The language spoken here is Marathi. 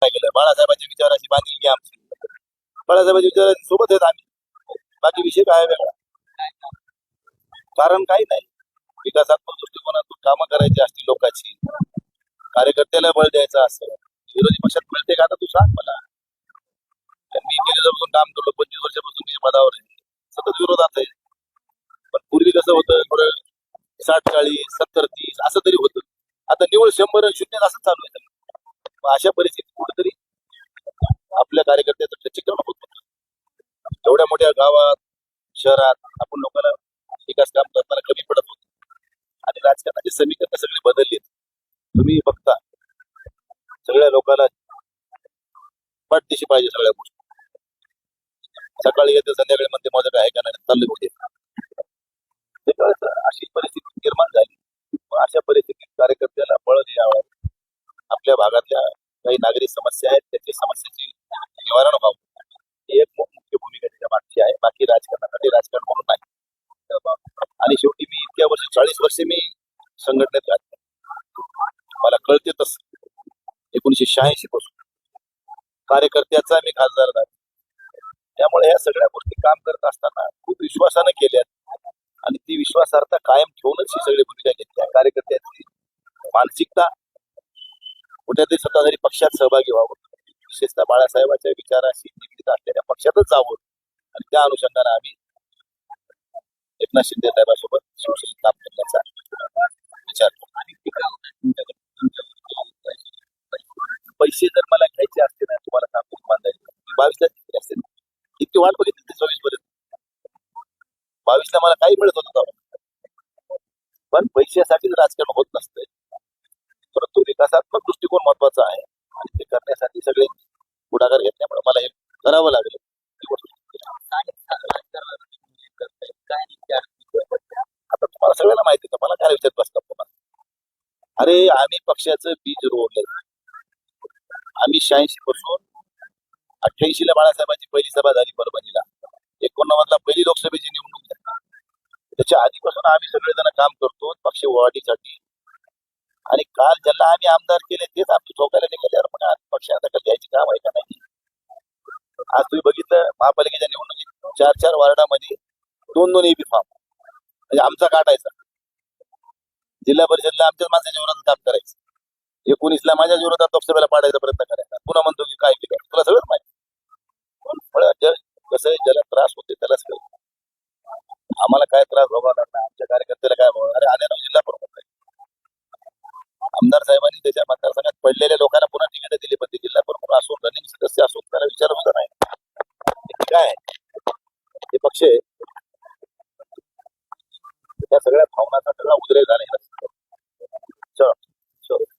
काय केलं, बाळासाहेबांच्या विचाराशी बांधिलकी आमची, बाळासाहेबांच्या विचाराशी सोबत आहेत आम्ही, बाकी विषय काय वेगळा. कारण काही नाही, विकासात्मक दृष्टिकोनातून कामं करायची असतील लोकांची, कार्यकर्त्याला बळ द्यायचं असं विरोधी पक्षात मिळते का? आता तू सांग मला. मी गेल्यापासून काम करतो, 25 वर्षापासून मी पदावर आहे, सतत विरोधात आहे. पण पूर्वी कसं होतं, थोडं 60-40 70-30 असं तरी होतं. आता निवड 100 आणि 0 असं चालू आहे. मग अशा परिस्थितीत कुठेतरी आपल्या कार्यकर्त्याचं खच्चीकरण होत होतं. एवढ्या मोठ्या गावात शहरात आपण लोकांना विकास काम करताना कमी पडत होतो आणि राजकारणाचे समीकरण सगळे बदलले. तुम्ही बघता सगळ्या लोकांना पाठदिशी पाहिजे सगळ्या गोष्टी. सकाळी येते संध्याकाळी म्हणते माझं काय आहे का नाही, चालले होते. अशी परिस्थिती निर्माण झाली. अशा परिस्थितीत कार्यकर्त्याला बळ द्यावं, आपल्या भागातल्या काही नागरिक समस्या आहेत त्याची समस्याची निवारण व्हावं, ही एक मुख्य भूमिका त्याच्या मागची आहे. बाकी राजकारणासाठी राजकारण म्हणून नाही. आणि शेवटी मी इतक्या वर्ष 40 वर्षे मी संघटनेत राहतो, मला कळते तसं 1986 पासून कार्यकर्त्याचा मी खासदार झालो. त्यामुळे या सगळ्या गोष्टी काम करत असताना खूप विश्वासानं केल्यात आणि ती विश्वासार्हता कायम ठेवूनच ही सगळी भूमिका घेतली. कार्यकर्त्याची मानसिकता कुठेतरी सत्ताधारी पक्षात सहभागी व्हावं, विशेषतः बाळासाहेबांच्या विचाराशी निगडीत असलेल्या पक्षातच जावं आणि त्या अनुषंगाने आम्ही एकनाथ शिंदे साहेबांसोबत शिवसेनेत काम करण्याचा विचार करतो. पैसे जर मला घ्यायचे असते ना, तुम्हाला सांगतो, 22ला असते इतकी वाट बघितली ते 24 पर्यंत. 22ला मला काही मिळत होतं, पण पैशासाठीच राजकारण होत नसतंय. परंतु विकासात्मक दृष्टिकोन महत्वाचा आहे आणि ते करण्यासाठी सगळे पुढाकार घेतल्यामुळे मला हे करावं लागलं. आता तुम्हाला सगळ्यांना माहिती आहे, मला काय विचारत बसता पुन्हा. अरे आम्ही पक्षाचं बीज रोवलंय. आम्ही 86 पासून 88 ला बाळासाहेबांची पहिली सभा झाली परभणीला, 89 ला पहिली लोकसभेची निवडणूक झाली. त्याच्या आधीपासून आम्ही सगळेजण काम करतो पक्ष वाढीसाठी. आणि काल ज्याला आम्ही आमदार केले तेच आमची ठोकायला निघाल्यावर मग पक्षाला दखल घ्यायची काम आहे का नाही? आज तुम्ही बघितलं महापालिकेच्या निवडणुकीत 4-4 वार्डामध्ये 2-2 एबी फॉर्म, म्हणजे आमचा काढायचा. जिल्हा परिषदला आमच्याच माणसाच्या विरोधात काम करायचं, 19ला माझ्या विरोधात लोकसभेला पाडायचा प्रयत्न करायचा. पुन्हा म्हणतो की काय केलं, तुला सगळंच माहिती. कसं ज्याला त्रास होते त्यालाच कळत. आम्हाला काय त्रास भोगावा लागला, आमच्या कार्यकर्त्याला काय भोगावं. अरे आल्यानं जिल्हा प्रमुख आहे, आमदार साहेबांनी त्याच्या मतदारसंघात पडलेल्या लोकांना पुन्हा तिकीट दिली, पण ते जिल्हा प्रमुख असून रनिंग सदस्य असून त्याला विचार होता नाही. काय हे पक्ष आहे,